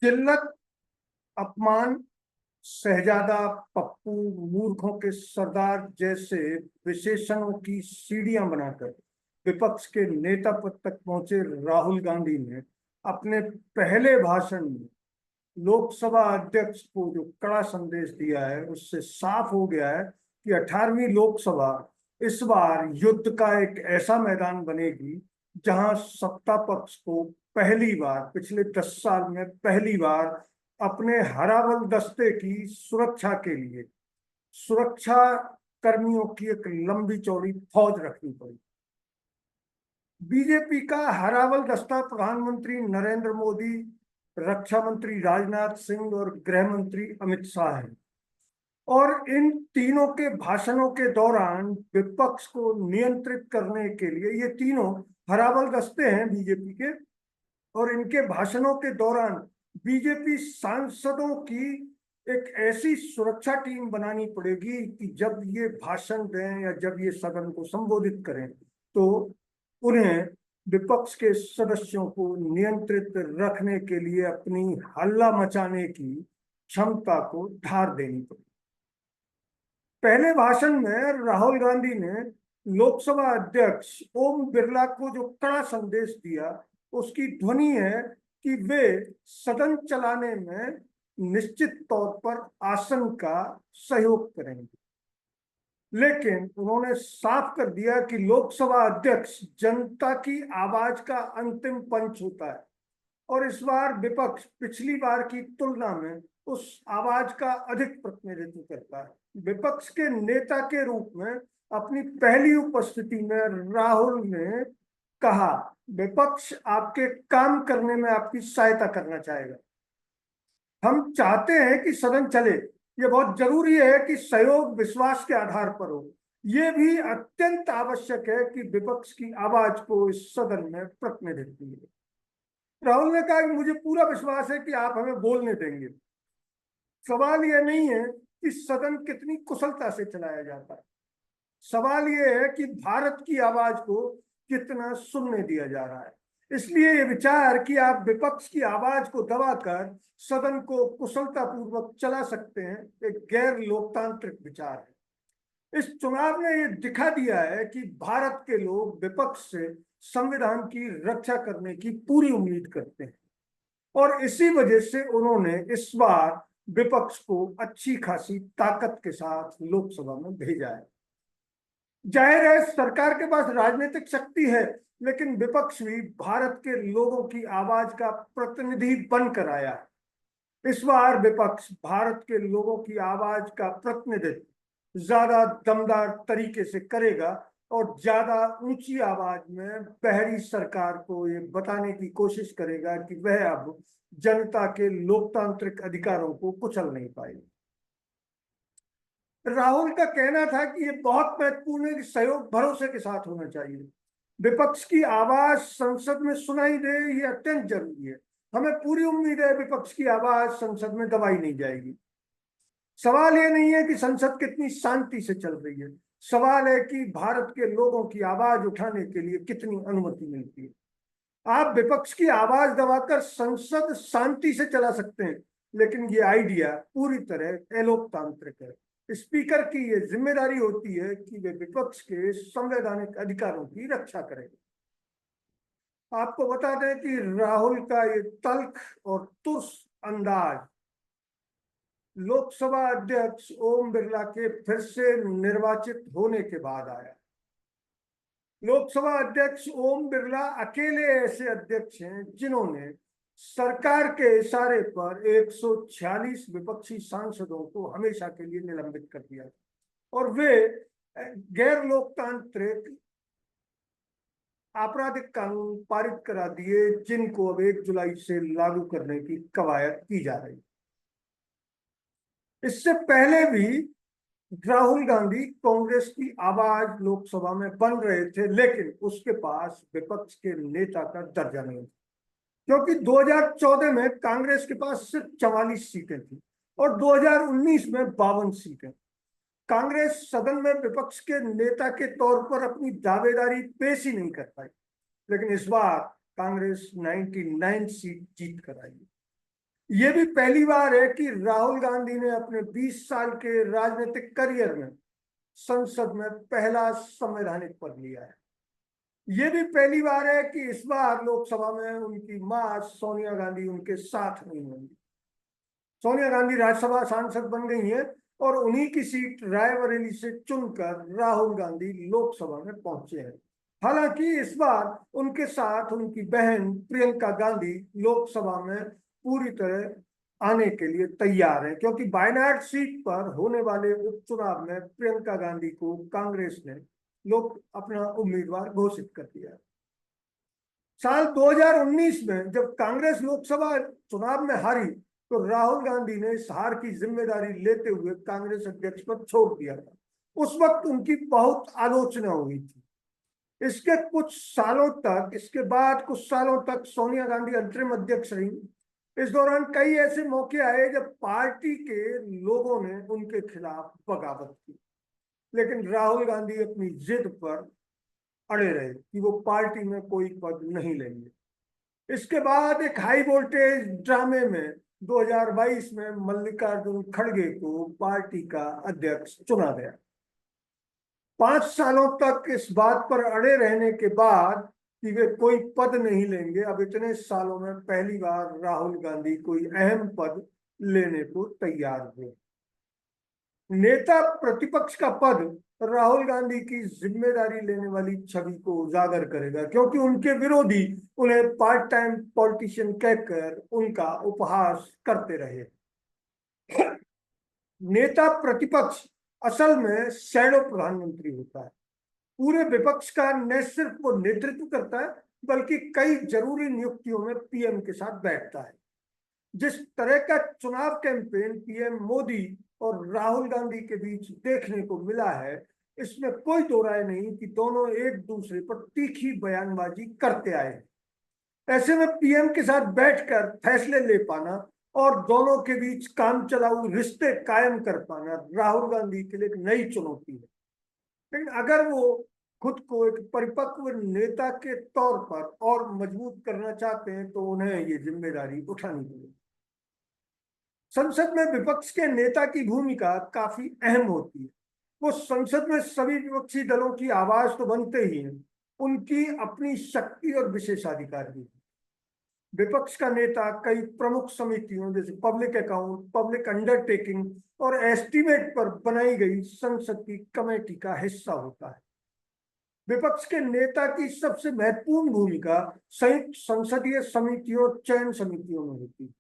जिल्लत, अपमान, शहजादा, पप्पू, मूर्खों के सरदार जैसे विशेषणों की सीढ़ियां बनाकर विपक्ष के नेता पद तक पहुंचे राहुल गांधी ने अपने पहले भाषण में लोकसभा अध्यक्ष को जो कड़ा संदेश दिया है, उससे साफ हो गया है कि 18वीं लोकसभा इस बार युद्ध का एक ऐसा मैदान बनेगी जहां सत्ता पक्ष को पहली बार पिछले 10 साल में पहली बार अपने हराबल दस्ते की सुरक्षा के लिए सुरक्षा कर्मियों की एक लंबी चौड़ी फौज रखनी पड़ी। बीजेपी का हराबल दस्ता प्रधानमंत्री नरेंद्र मोदी, रक्षा मंत्री राजनाथ सिंह और गृह मंत्री अमित शाह है। और इन तीनों के भाषणों के दौरान विपक्ष को नियंत्रित करने के लिए ये तीनों हराबल दस्ते हैं बीजेपी के, और इनके भाषणों के दौरान बीजेपी सांसदों की एक ऐसी सुरक्षा टीम बनानी पड़ेगी कि जब ये भाषण दें या जब ये सदन को संबोधित करें तो उन्हें विपक्ष के सदस्यों को नियंत्रित रखने के लिए अपनी हल्ला मचाने की क्षमता को धार देनी पड़ेगी। पहले भाषण में राहुल गांधी ने लोकसभा अध्यक्ष ओम बिरला को जो कड़ा संदेश दिया, उसकी ध्वनि है कि वे सदन चलाने में निश्चित तौर पर आसन का सहयोग करेंगे। लेकिन उन्होंने साफ कर दिया कि लोकसभा अध्यक्ष जनता की आवाज का अंतिम पंच होता है और इस बार विपक्ष पिछली बार की तुलना में उस आवाज का अधिक प्रतिनिधित्व करता है। विपक्ष के नेता के रूप में अपनी पहली उपस्थिति में राहुल ने कहा, विपक्ष आपके काम करने में आपकी सहायता करना चाहेगा। हम चाहते हैं कि सदन चले। ये बहुत जरूरी है कि सहयोग विश्वास के आधार पर हो। ये भी अत्यंत आवश्यक है कि विपक्ष की आवाज को इस सदन में प्रतिनिधित्व मिले। राहुल ने कहा कि मुझे पूरा विश्वास है कि आप हमें बोलने देंगे। सवाल यह नहीं है कि सदन कितनी कुशलता से चलाया जाता है, सवाल यह है कि भारत की आवाज को कितना सुनने दिया जा रहा है। इसलिए ये विचार कि आप विपक्ष की आवाज को दबाकर सदन को कुशलता पूर्वक चला सकते हैं, एक गैर लोकतांत्रिक विचार है। इस चुनाव ने यह दिखा दिया है कि भारत के लोग विपक्ष से संविधान की रक्षा करने की पूरी उम्मीद करते हैं और इसी वजह से उन्होंने इस बार विपक्ष को अच्छी खासी ताकत के साथ लोकसभा में भेजा है। जाहिर है सरकार के पास राजनीतिक शक्ति है, लेकिन विपक्ष भी भारत के लोगों की आवाज का प्रतिनिधि बनकर आया है। इस बार विपक्ष भारत के लोगों की आवाज का प्रतिनिधित्व ज्यादा दमदार तरीके से करेगा और ज्यादा ऊंची आवाज में बहरी सरकार को ये बताने की कोशिश करेगा कि वह अब जनता के लोकतांत्रिक अधिकारों को कुचल नहीं पाएगी। राहुल का कहना था कि ये बहुत महत्वपूर्ण है कि सहयोग भरोसे के साथ होना चाहिए। विपक्ष की आवाज संसद में सुनाई दे, ये अत्यंत जरूरी है। हमें पूरी उम्मीद है विपक्ष की आवाज संसद में दबाई नहीं जाएगी। सवाल ये नहीं है कि संसद कितनी शांति से चल रही है, सवाल है कि भारत के लोगों की आवाज उठाने के लिए कितनी अनुमति मिलती है। आप विपक्ष की आवाज दबाकर संसद शांति से चला सकते हैं, लेकिन ये आइडिया पूरी तरह अलोकतांत्रिक है। स्पीकर की ये जिम्मेदारी होती है कि वे विपक्ष के संवैधानिक अधिकारों की रक्षा करें। आपको बता दें कि राहुल का ये तल्ख और तुर्स अंदाज लोकसभा अध्यक्ष ओम बिरला के फिर से निर्वाचित होने के बाद आया। लोकसभा अध्यक्ष ओम बिरला अकेले ऐसे अध्यक्ष हैं जिन्होंने सरकार के इशारे पर 146 विपक्षी सांसदों को हमेशा के लिए निलंबित कर दिया और वे गैर लोकतांत्रिक आपराधिक कानून पारित करा दिए, जिनको अब 1 जुलाई से लागू करने की कवायद की जा रही। इससे पहले भी राहुल गांधी कांग्रेस की आवाज लोकसभा में बन रहे थे, लेकिन उसके पास विपक्ष के नेता का दर्जा नहीं था, क्योंकि 2014 में कांग्रेस के पास सिर्फ 44 सीटें थी और 2019 में 52 सीटें। कांग्रेस सदन में विपक्ष के नेता के तौर पर अपनी दावेदारी पेश ही नहीं कर पाई, लेकिन इस बार कांग्रेस 99 सीट जीत कर आई। ये भी पहली बार है कि राहुल गांधी ने अपने 20 साल के राजनीतिक करियर में संसद में पहला संवैधानिक पद लिया है। ये भी पहली बार है कि इस बार लोकसभा में उनकी मां सोनिया गांधी उनके साथ नहीं होंगी। सोनिया गांधी राज्यसभा सांसद बन गई हैं और उन्हीं की सीट रायबरेली से चुनकर राहुल गांधी लोकसभा में पहुंचे हैं। हालांकि इस बार उनके साथ उनकी बहन प्रियंका गांधी लोकसभा में पूरी तरह आने के लिए तैयार है, क्योंकि वायनाड सीट पर होने वाले उपचुनाव में प्रियंका गांधी को कांग्रेस ने लोग अपना उम्मीदवार घोषित कर दिया। साल 2019 में जब कांग्रेस लोकसभा चुनाव में हारी तो राहुल गांधी ने इस हार की जिम्मेदारी लेते हुए कांग्रेस अध्यक्ष पद छोड़ दिया था। उस वक्त उनकी बहुत आलोचना हुई थी। इसके बाद कुछ सालों तक सोनिया गांधी अंतरिम अध्यक्ष रही। इस दौरान कई ऐसे मौके आए जब पार्टी के लोगों ने उनके खिलाफ बगावत की, लेकिन राहुल गांधी अपनी जिद पर अड़े रहे कि वो पार्टी में कोई पद नहीं लेंगे। इसके बाद एक हाई वोल्टेज ड्रामे में 2022 में मल्लिकार्जुन खड़गे को पार्टी का अध्यक्ष चुना गया। 5 सालों तक इस बात पर अड़े रहने के बाद कि वे कोई पद नहीं लेंगे, अब इतने सालों में पहली बार राहुल गांधी कोई अहम पद लेने को तैयार हुए। नेता प्रतिपक्ष का पद राहुल गांधी की जिम्मेदारी लेने वाली छवि को उजागर करेगा, क्योंकि उनके विरोधी उन्हें पार्ट टाइम पॉलिटिशियन कहकर उनका उपहास करते रहे। नेता प्रतिपक्ष असल में शैडो प्रधानमंत्री होता है। पूरे विपक्ष का न सिर्फ वो नेतृत्व करता है बल्कि कई जरूरी नियुक्तियों में पीएम के साथ बैठता है। जिस तरह का चुनाव कैंपेन पीएम मोदी और राहुल गांधी के बीच देखने को मिला है, इसमें कोई दो राय नहीं कि दोनों एक दूसरे पर तीखी बयानबाजी करते आए। ऐसे में पीएम के साथ बैठकर फैसले ले पाना और दोनों के बीच काम चलाऊ रिश्ते कायम कर पाना राहुल गांधी के लिए एक नई चुनौती है। लेकिन अगर वो खुद को एक परिपक्व नेता के तौर पर और मजबूत करना चाहते हैं तो उन्हें ये जिम्मेदारी उठानी होगी। संसद में विपक्ष के नेता की भूमिका काफी अहम होती है। वो संसद में सभी विपक्षी दलों की आवाज तो बनते ही हैं, उनकी अपनी शक्ति और विशेषाधिकार भी। विपक्ष का नेता कई प्रमुख समितियों जैसे पब्लिक अकाउंट, पब्लिक अंडरटेकिंग और एस्टीमेट पर बनाई गई संसद की कमेटी का हिस्सा होता है। विपक्ष के नेता की सबसे महत्वपूर्ण भूमिका संयुक्त संसदीय समितियों, चयन समितियों में होती है।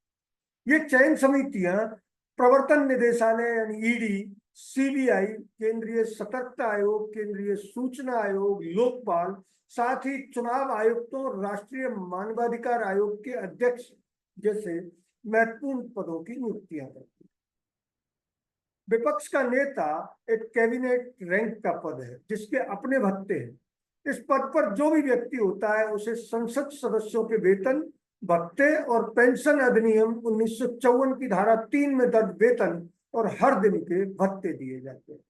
ये चयन समितियां प्रवर्तन निदेशालय यानी ईडी, सीबीआई, केंद्रीय सतर्कता आयोग, केंद्रीय सूचना आयोग, लोकपाल, साथ ही चुनाव आयुक्तों और राष्ट्रीय मानवाधिकार आयोग के अध्यक्ष जैसे महत्वपूर्ण पदों की नियुक्तियां करती है। विपक्ष का नेता एक कैबिनेट रैंक का पद है जिसके अपने भत्ते हैं। इस पद पर जो भी व्यक्ति होता है उसे संसद सदस्यों के वेतन, भत्ते और पेंशन अधिनियम 1954 की धारा 3 में दर्ज वेतन और हर दिन के भत्ते दिए जाते हैं।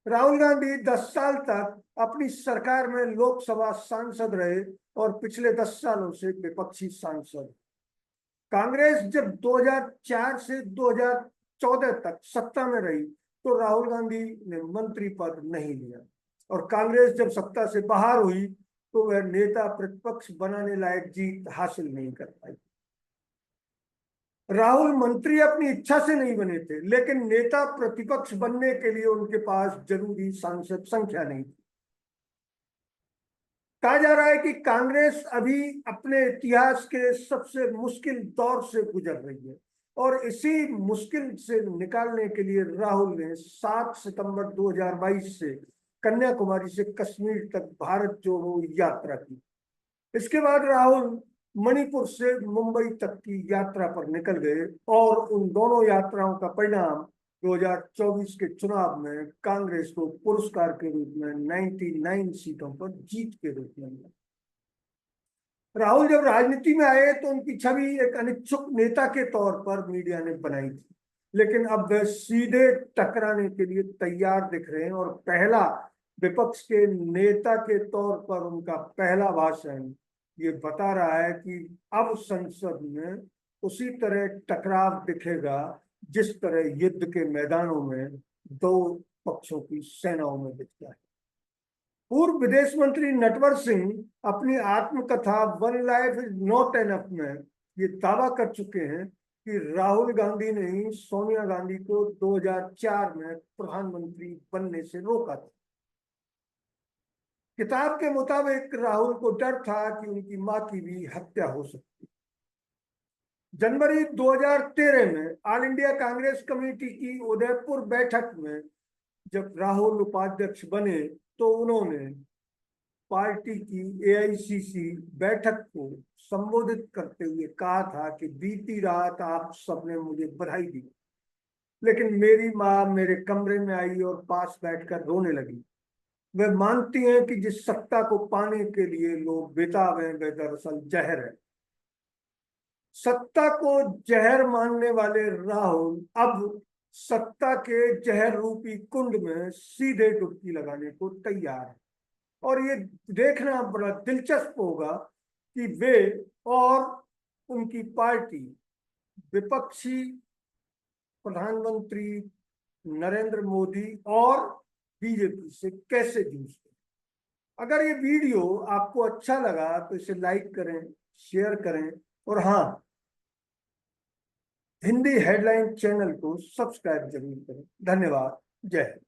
राहुल गांधी 10 साल तक अपनी सरकार में लोकसभा सांसद रहे और पिछले 10 सालों से विपक्षी सांसद। कांग्रेस जब 2004 से 2014 तक सत्ता में रही तो राहुल गांधी ने मंत्री पद नहीं लिया और कांग्रेस जब सत्ता से बाहर हुई तो वह नेता प्रतिपक्ष बनाने लायक जीत हासिल नहीं कर पाई। राहुल मंत्री अपनी इच्छा से नहीं बने थे, लेकिन नेता प्रतिपक्ष बनने के लिए उनके पास जरूरी सांसद संख्या नहीं थी। कहा जा रहा है कि कांग्रेस अभी अपने इतिहास के सबसे मुश्किल दौर से गुजर रही है और इसी मुश्किल से निकालने के लिए राहुल ने 7 सितंबर 2022 से कन्याकुमारी से कश्मीर तक भारत जोड़ो यात्रा की। इसके बाद राहुल मणिपुर से मुंबई तक की यात्रा पर निकल गए और उन दोनों यात्राओं का परिणाम 2024 के चुनाव में कांग्रेस को पुरस्कार के रूप में 99 सीटों पर जीत के रूप में मिला। राहुल जब राजनीति में आए तो उनकी छवि एक अनिच्छुक नेता के तौर पर मीडिया ने बनाई थी, लेकिन अब वे सीधे टकराने के लिए तैयार दिख रहे हैं और पहला विपक्ष के नेता के तौर पर उनका पहला भाषण ये बता रहा है कि अब संसद में उसी तरह टकराव दिखेगा जिस तरह युद्ध के मैदानों में दो पक्षों की सेनाओं में दिखता है। पूर्व विदेश मंत्री नटवर सिंह अपनी आत्मकथा one life is not enough में ये दावा कर चुके हैं कि राहुल गांधी ने ही सोनिया गांधी को 2004 में प्रधानमंत्री बनने से रोका था। किताब के मुताबिक राहुल को डर था कि उनकी मां की भी हत्या हो सकती। जनवरी 2013 में ऑल इंडिया कांग्रेस कमेटी की उदयपुर बैठक में जब राहुल उपाध्यक्ष बने तो उन्होंने पार्टी की एआईसीसी बैठक को संबोधित करते हुए कहा था कि बीती रात आप सबने मुझे बधाई दी, लेकिन मेरी मां मेरे कमरे में आई और पास बैठकर रोने लगी। वे मानती हैं कि जिस सत्ता को पाने के लिए लोग बेताब हैं वे दरअसल जहर है। सत्ता को जहर मानने वाले राहुल अब सत्ता के जहर रूपी कुंड में सीधे डुबकी लगाने को तैयार है। और ये देखना बड़ा दिलचस्प होगा कि वे और उनकी पार्टी विपक्षी प्रधानमंत्री नरेंद्र मोदी और बीजेपी से कैसे जूझते हैं। अगर ये वीडियो आपको अच्छा लगा तो इसे लाइक करें, शेयर करें और हाँ, हिंदी हेडलाइन चैनल को सब्सक्राइब जरूर करें। धन्यवाद। जय हिंद।